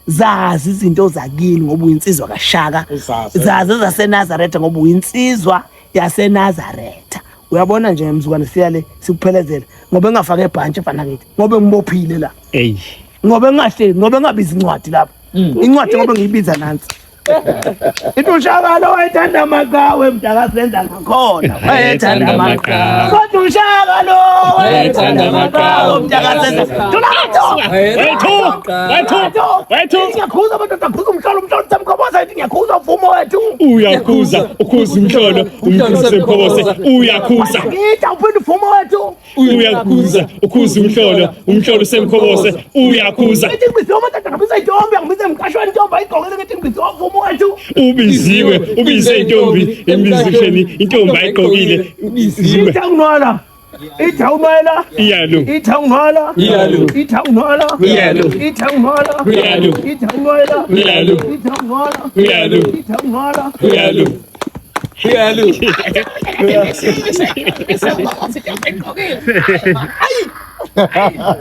zazi izinto zakini ngoba uyinsizwa kaShaka zazi zaseNazaretha ngoba uyinsizwa yaseNazaretha uyabona nje emzukwane siyale sikuphelezela ngoba engafaka ebhantshi efana kithi ngoba ngibophile la ngoba engahleli ngoba engabiza incwadi lapha incwadi ngoba ngiyibiza nansi ithi uShaka lo wayethanda amagawe mntakasenza ngakhona wayethanda amagawe kodwa uShaka lo wayethanda amagawe mntakasenza wethu ngiyakhuza abantu bakhuza umhlolo semkhobose ngiyakhuza uvumo wethu ukhuza umhlolo semkhobose uyakhuza ngithi awuphinde uvumo wethu ukhuza umhlolo semkhobose uyakhuza ithi ngibizwe umuntu ngibizwe intombi ngibizwe mkashwa intombi ayigqokele ngithi ngibizwe uvumo wethu ubize intombi ayigqokile ithawunwala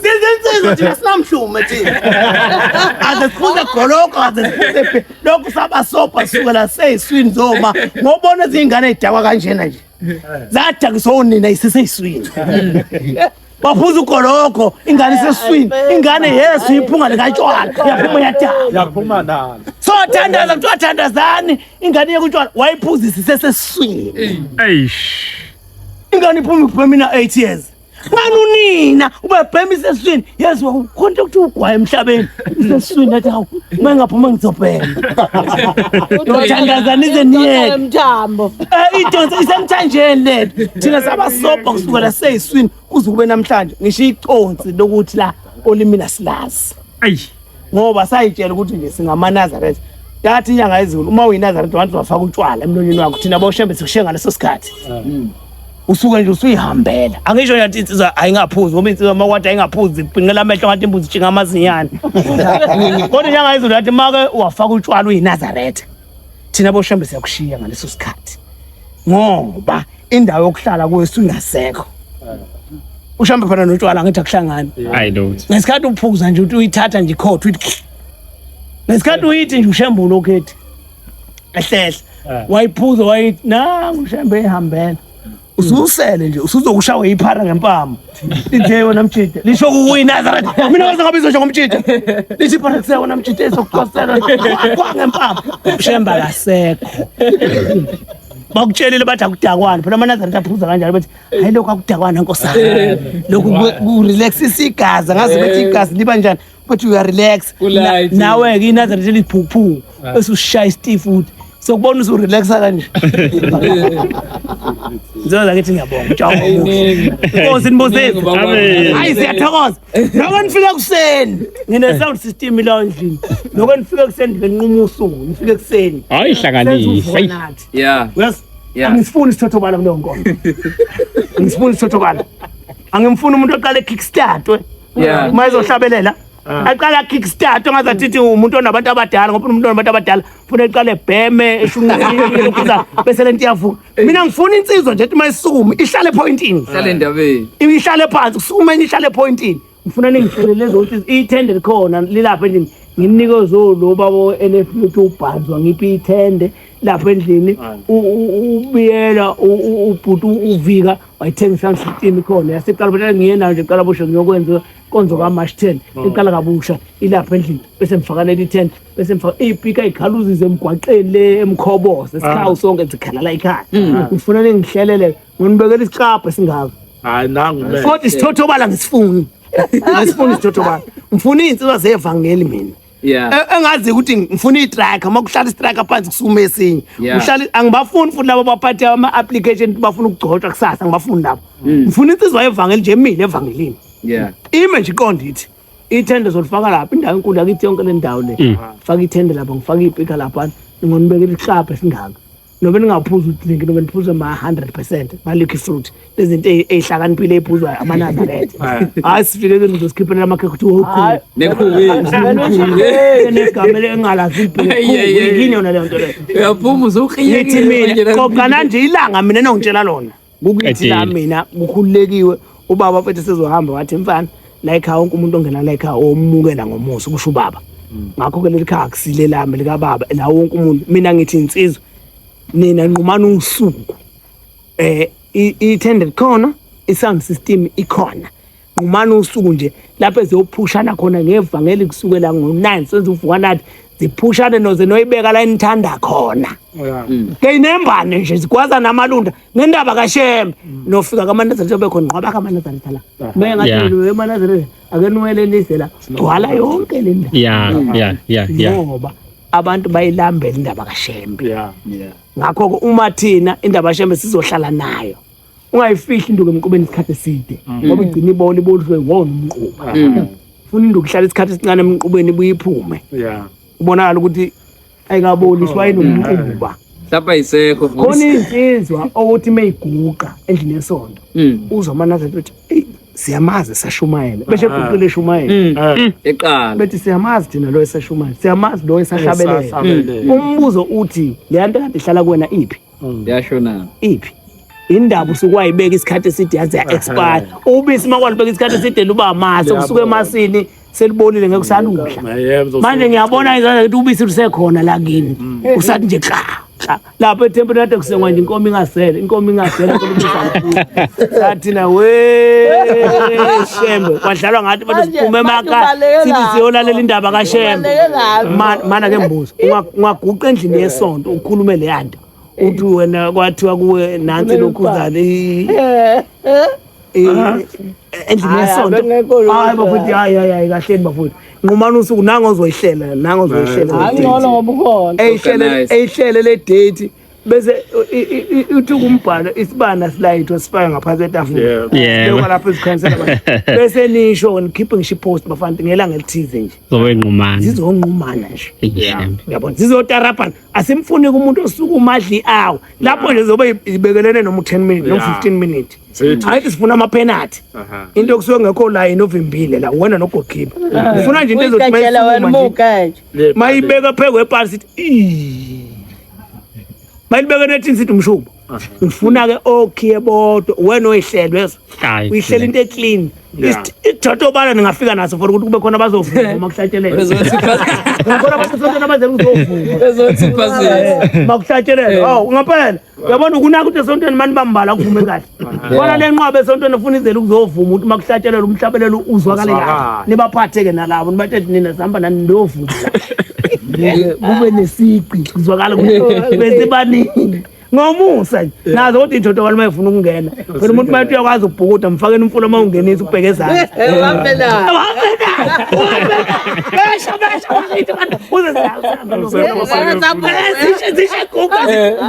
Sizinsizwa thina sinamhlume thina azesifuze goloko azesifuze lokhu sabasopa sukela seyiswini zoma ngobona izingane ezidakwa kanjena nje zadakiswa unina iseseyiswini baphuza ugoloko ingane iseswini ingane Yesu iphunga likatshwala yaphuma yaphuma nalo so thandaza kuthiwa thandazani ingane yekutshwala wayiphuzisa iseseswini ingane iphuma kubhemina 8 years Manunina ubebhema iseswini Yesu konke ukuthi ugwaye emhlabeni iseswini athi hawu mangaphuma ngizobhema uthandazana izeniyeke mthambo idonsa isemthanjeni lethu thina sabasobha kusukela seyiswini kuze kube namhlanje ngisho iconsi lokuthi la olimina silazi ngoba sayitshela ukuthi nje singamaNazaretha yathi inyanga ezulu uma uyiNazaretha wathi wafaka utshwala emlonyeni wakho thina boshembe sikushiya ngaleso sikhathi usuke nje usuyihambela angisho yathi insizwa ayingaphuzi ngoba insizwa makwathi ayingaphuzi ibhinqela amehlo ngathi imbuzi itshinga amazinyane kodwa inyanga izulu yathi make wafaka utshwala uyiNazaretha thina boshembe siyakushiya ngaleso sikhathi ngoba indawo yokuhlala kwethu ingasekho ushambe phana notshwala ngithi akuhlangani I don't ngesikhathi uphuza nje uthi uyithatha nje ikhotho uthi ngesikhathi uyithi nje ushembulo okhethi ehlehla wayiphuza wayithi nangu ushembe ehambela ususele nje usuzokushawa iphara ngempama lithe wena mtshide lisho kuyiNazaretha mina waze ngabe izosho ngomtshide lithi iphara kuse wena mtshide esokukhosela kwangempama ushemba kasekho bakutshelile bathi akudakwana phela amaNazaretha aphuza kanjalo bathi hayi lokho akudakwana nkosana lokho ku relaxisa igazi ngazi ukuthi igazi liba njani but you are relax nawe ke iNazaretha liphuphu bese ushaya iSteve futhi so kubona usu relaxa kanje nzoza ngithi ngiyabonga ciao Nkosi niboseze amen hayi siyathokoza noma nifika kuseni ngine sound system la endlini noma nifika kuseni nginquma usuku nifike kuseni hayi hlanganise yeah angifuni isithotobala kuleyo nkonzo angifuni isithotobala angimfuni umuntu oqala kickstart mayizohlabelela aqala kickstart ongazathi umuntu onabantu abadala ngoba umuntu onabantu abadala ufuna eqale bheme eshunqula bese lento iyavuka mina ngifuna insizwa nje ethi mayisukume ihlale pointini ihlale endabeni ihlale phansi kusukume ihlale pointini ngifuna ningihlelele ukuthi ithende likhona lilapha endlini nginike lo babo NF ubhanzwa ngiphi ithende lapha endlini ubiyela ubhuti uvika wayithengisa system khona yasiqala bese ngiyena nje qala bosho ngiyokwenza konzo kaMarch 10 iqala kabusha ilapha endlini bese mfakanela i10 bese mfaka ipika ikhaluzize emgwaqeni le emkhoboze esikhawu sonke zikhala la ekhaya ngifuna ningihlelele nginibekela isiqaphe singaka hayi nangu le kodwa isithotobala ngisifuni ngisifuni isithotobala ngifuna insizwa zevangeli mina engazi ukuthi ngifuna itracker makuhlala itracker phansi kusume esinye uhlala angibafuni futhi labo baphathe ama application bafuna ukugcotshwa kusasa ngibafuni labo ngifuna insizwa evangeli nje mina evangelini image iqonda ithi ithende zolifaka lapha indawo enkulu yakithi yonke le ndawo le faka ithende lapha ngifaka ipika lapha ngingonibekela ihlapha esingaka nobe ningaphuza udrink nobe niphuze ma 100% ma liquid fruit lezinto ezihlakaniphile ephuzwa amaNazaretha hayi sifike ke ngizosikhiphelela amakhekhe ukuthi wokhulu negamele engalazi yini yona leyo nto leyo uyaphuma uzokhiyekile kokana nje ilanga mina nongitshela lona ukuyithi la mina kukhululekiwe ubaba mfethu sezohamba wathi mfana la ekhaya wonke umuntu ongena la ekhaya omukela ngomuso kusho ubaba ngakho ke leli khaya kusile lami lika baba la wonke umuntu mina ngithi insizwa nina nqumana usuku i-tended khona i-sound system ikhona nqumana usuku nje lapho ezophushana khona ngevangeli kusukela ngo9 senze uvuka nathi ziphushane noze noyibeka la enithanda khona ngeyinembane nje zikwaza namalunda ngendaba kaShembe nofika kaMaNazaretha bekhona nqaba kaMaNazaretha la mengathi eMaNazaretha akenwelelise la gcwala yonke le ndawo ngoba abantu bayilambela indaba kaShembe ngakho ke uma thina indaba kaShembe sizohlala nayo ungayifihli induku emqubeni isikhathi eside ngoba igcina ibona ibolwe wona umquba ufuna induku ihlala isikhathi esincane emqubeni ibuyiphume ubonakala ukuthi ayikaboliswa yinomquba lapha isekho khona insizwa ukuthi mayiguqa endlini yesonto uzwa aMaNazaretha uthi siyamazi sashumayela beshe kuqile shumayela eqala bethi siyamazi thina lo esashumayela siyamazi lo esahlabelela umbuzo uthi le nto kade ihlala kuwena iphi yashona iphi indaba usukwayibeka isikhathi eside yaze ya expire ubisi makwalibeka isikhathi eside luba amasi kusuka emasini selibonile ngeke usaludla manje ngiyabona izandla ukuthi ubisi lusekhona la kini usathi nje lapho etemperature kusengwa nje inkomo ingasele sathina Shembe kwadlalwa ngathi bathi siphume emakhaya sithi siyolalela indaba kaShembe mana ke mbuzo ungaguqa endlini yesonto ukhulume le yanto uthi wena kwathiwa kuwe nansi lokhuzane endlini yesonto hayi bafuthi hayi kahleni bafuthi nqumana usuku nango ozoyihlela ngcono ngoba ukhona eyihlele le date bese uthi kumbhalo isibana silayithwa sifaka ngaphansi etafula lokho lapho ezikhansela bese nisho ngikhiphe ngisho post bafana ngelanga elithize nje zizonqumana nje yabona zizotarapana asimfuni kumuntu osuku umadli awu lapho nje zobe ibekelene noma 10 minutes noma 15 minutes hayi sifuna ama penalty into kusuke ngekho line ovimbile la wena no goalkeeper ufuna nje into ezothi mayibeka phezulu epasi mayibeka nethi sithi umshubo ngifuna ke okhiye bodwa wena oyihlelwe uyihlela into eclean isithotobala ningafika naso for ukuthi kube khona bazovuma makuhlatshelele ngikho abasontwana abazela ukuzovuma makuhlatshelele ngaphela uyabona ukunaka ukuthi esontweni manje bambala kuvume kahle bona le nqwabe esontweni ufuna izela ukuzovuma ukuthi makuhlatshelele umhlabelelo uzwakale kahle nibaphatheke nalabo nibathi nina sihamba nani ndovuma kube nesiqi kuzwakala ukuthi bese baningi ngomusa nazo kodwa indoda wale mayifuna ukungena phela umuntu mayithi uyakwazi ukubhukuda mfakeni umfula uma ungenisa ubheke ezantsi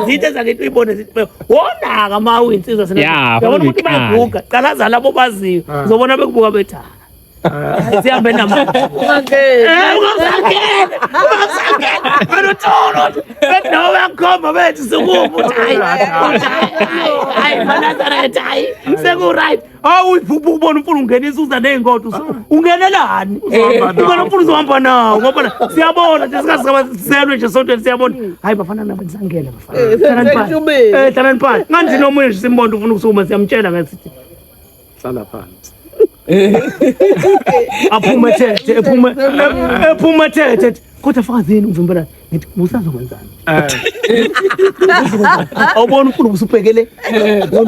zithe zakithi uyibone zithi wonaka ma uyinsizwa yabona ukuthi bayibhuka qalaza labo baziyo uzobona bekubuka bethi sihambe namanje no yakhomba bethi sikubuthi hayi Nazareth hayi seku-right ubona umfula ungenisa uza ney'ngodo ungenelani ubona umfula uzohamba nawo ngoba siyabona nje singaselwe nje sontweni siyabona hayi bafana nabo nisangena bafana hlalani phansi ngandini nomunye nje simbona ufuna ukusukuma siyamtshela ngasithi hlala phansi ephume thethe kodwa fakazini uvimbelana ngithi usazokwenzani awubona umfula usubhekele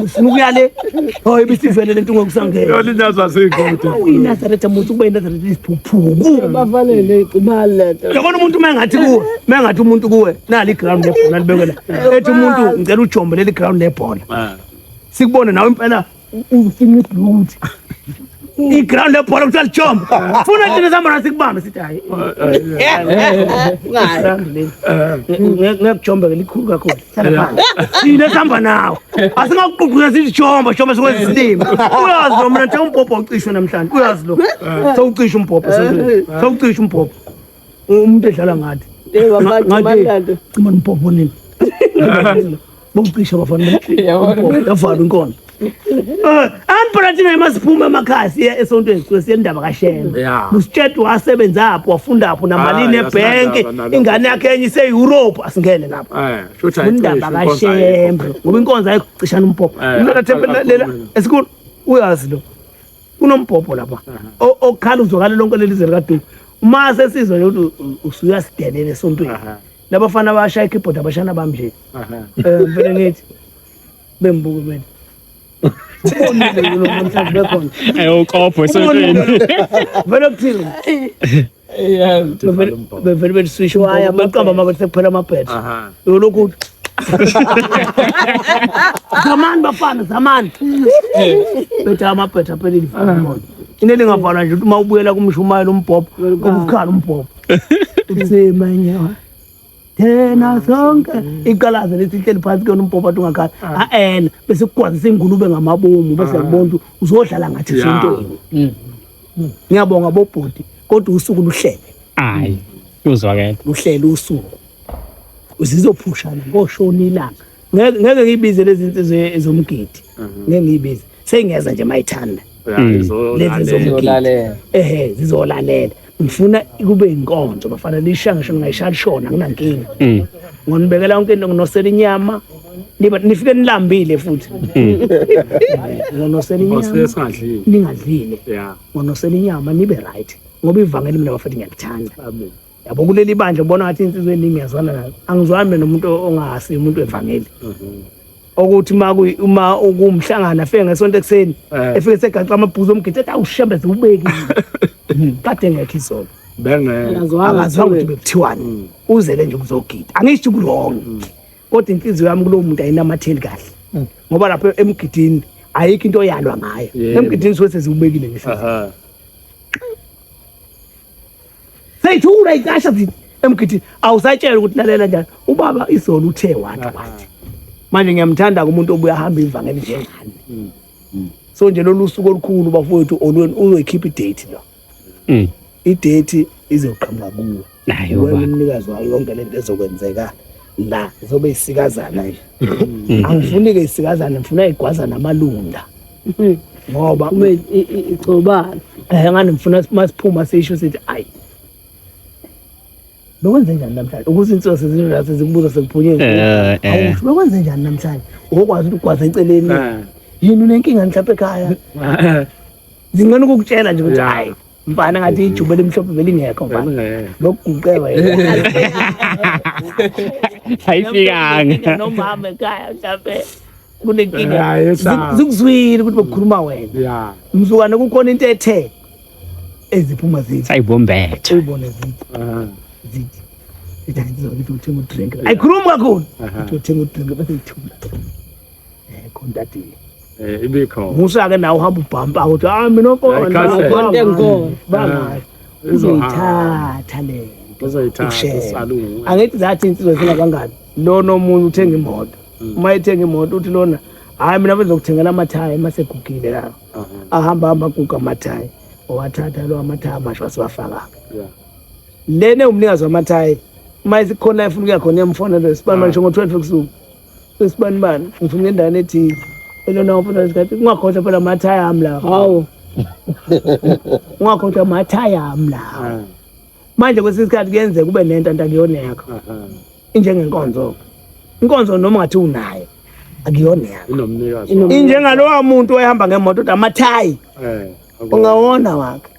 ufuna ukuyale hayi bisivele lento ngokusangena yona inazwa seyingodo iNazaretha umuntu kube iNazaretha isiphuphuku bafanele icimale yabona umuntu mengathi umuntu kuwe nali ground lebhola libekela ethi umuntu ngicela ujombe leli ground lebhola sikubone nawe impela ufuna ukuthi i-ground lebhola kuthiwa lijomba funa thina sihamba sikubambe sithi hayi ngekujombe-ke likhulu kakhulu thina sihamba nawo asingakuquqisa sithi jomba sikwenza isilimo uyazi lo mina nje umbhobho ucishwe namhlanje uyazi lo sewucisha umbhobho sewucisha umbhobho umuntu edlala ngathi cima umbhobho nini bokucisha bafana yavalwa inkono Amparathina emasiphume emakhaya siya esontweni siyendaba kaShembe. Usitshela wasebenza apho wafunda apho namalini ebhenki ingane yakhe enye ise-Europe asingene lapho. Indaba kaShembe ngoba inkonzo ayicishana umbhobho. Mina thembelela esikhulu uyazi lo. Kunombhobho lapha. Okukhala uzokhala lonke lelizwe likaDuku. Uma sesizwe ukuthi usuyasidelele esontweni. Labafana abashaya ikeyboard abashana bami nje. Vele ngithi bembuka mina. ayokopho esontweni vele kuthini bevele beliswisha waya baqamba amabethi sekuphela amabhethi yolokhu zamani bafana zamani bethi amabhethi aphelile imoto ineli ngavalwa nje ukuthi uma ubuyela kumshumayelo umbhobho ukukhala umbhobho utsemanyawa thena sonke iqalaza lethi ihleli phansi kuyona umbhobho athi ungakhala ena bese kukwazisa ingulube ngamabomu bese yakubona uzodlala ngathi sontweni ngiyabonga bobhodi kodwa usuku luhlele hayi uzwakela luhlele usuku uzizophushana ngoshona ilanga ngeke ngibize lezi insizwe ezomgidi ngeke ngibize sengiyeza nje mayithanda lezi zomgidi zizolalela ngifuna kube inkonzo bafana lishanga ngisho ngayishaya lishona nginankinga ngonibekela yonke into nginosela inyama nifike nilambile futhi ngonosela inyama ningadlile ngonosela inyama nibe right ngoba ivangeli mina bafati ngiyalithanda yabo kuleli bandla ubona ngathi insizwe eningi ngiyazwana nayo angizwani nomuntu ongasi umuntu evangeli ukuthi uma ukumhlangana afike ngesonto ekseni efike segaxa amabhuzu omgidi ethi awushembe ziubeki kade ngekho izolo angazwa ukuthi bekuthiwani uzele nje ukuzogida angisho kulonke kodwa inhliziyo yami kulo muntu ayinamatheli kahle ngoba lapho emgidini ayikho into oyalwa ngayo emgidini sokuthi ziubekile ngisho sayithula ikasha zithi emgidini awusatshela ukuthi lalela njani ubaba izolo uthe wathi manje ngiyamthanda kumuntu obuya ahamba ivangeli njengani so nje lolu suku olukhulu bafowethu olweni uzoyikhipha idate lo idate izoqhamuka kuwe nayo umnikazi wayo yonke lento ezokwenzeka la izobe isikazana nje angifuni ke isikazana ngifuna igwaza namalunda ngoba icobana ngani ngifuna masiphuma sisho sithi ayi lokwenze njani namhlanje ukuthi insizwa sezinto sezikubuza sekuphunyeni awusho lokwenze njani namhlanje ukwazi ukuthi ugwaza eceleni yini unenkinga mhlawumbe ekhaya zingani ukukutshela nje ukuthi hayi mfana ngathi ijubele emhlophe vele ingekho mfana lokuguqeba hayifikanga nomama ekhaya mhlawumbe kunenkinga zikuzwile ukuthi bekukhuluma wena mzukwane kukhona into ethe eziphuma zithi sayibombetha uyibone zithi Ngithi uthenga udrink. Ayikhuluma kakhulu. Uthenga udrink bese ngithula. Kontati. Ibikho. Musa ke nawe uhamba ubhampa uthi mina konke ngikho. Banga. Uzothatha le. Uzoyithatha salungu. Angithi zathi insizwe zingabangani. Lo nomunye uthenga imoto. Uma ethenga imoto uthi lona hayi mina bezokuthengela amathaya masegugile la. Ahamba guga amathaya. Owathatha lo amathaya amasha wasiwafaka. Lene umnikazi wamathaya uma isikhona efuna ukuya khona emfonela sibani manje ngo-12 kusuku. Sibani bani ngifuna endaweni ethi elona ufuna isikhathi ungakhohlwa phela amathaya ami la. Hawo. Ungakhohlwa amathaya ami la. Manje kwesisikhathi kuyenzeka kube nento akuyoneka. Injengenkonzo. Inkonzo noma ngathi unayo akuyoneka. Inomnikazi. Injengalowa muntu oyahamba ngemoto uthi amathayi. Ungawona wakhe.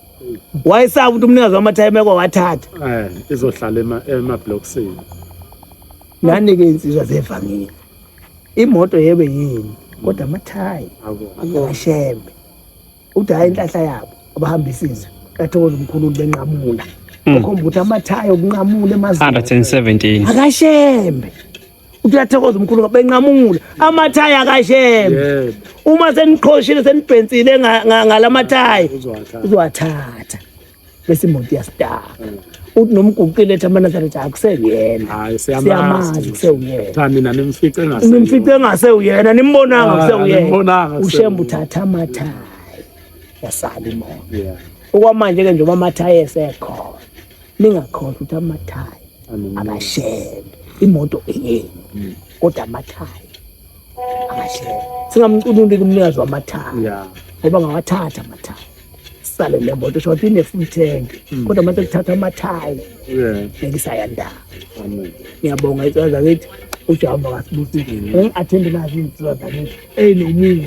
Wayesaba ukuthi umnikazi wamathayi meko wathatha. Izohlala ema-blocksini. Nani ke insizwa zevangile. Imoto yebe yini kodwa amathayi akashembe. Uthi hayi inhlahla yabo abahambisizwe kathokoza umkhulu benqamula. Ukhomba ukuthi amathayi okunqamula emazweni 117 akashembe. Uthi uyathokoza umkhulu benqamula amathayi akashembe. Uma seniqhoshile senibhensile ngalamathayi uzowathatha bese imoto yastaka. Uthi nomguqile ethi amanazareth akuseyena. Hayi siyamazi kuseyena. Cha mina nimfice engase. Nimfice engaseyena nimbonanga kuseyena. Nimbonanga. Ushembe uthatha amathayi. Yasala imoto. Okwamanje ke njengoba amathayi esekhona. Ningakhohlwa ukuthi amathayi akashembe. Imoto eyeni kodwa amathayi akashembe. Singamcunuli kumnikazi wamathayi. Ngoba ngawathatha amathayi. Sale le moto shothi ine-full tank kodwa mase kuthatha amathayi ngisayanda. Ngiyabonga insizwa zakithi ujahamba kasibusile. Ngi-attend nazo insizwa zakithi nomunye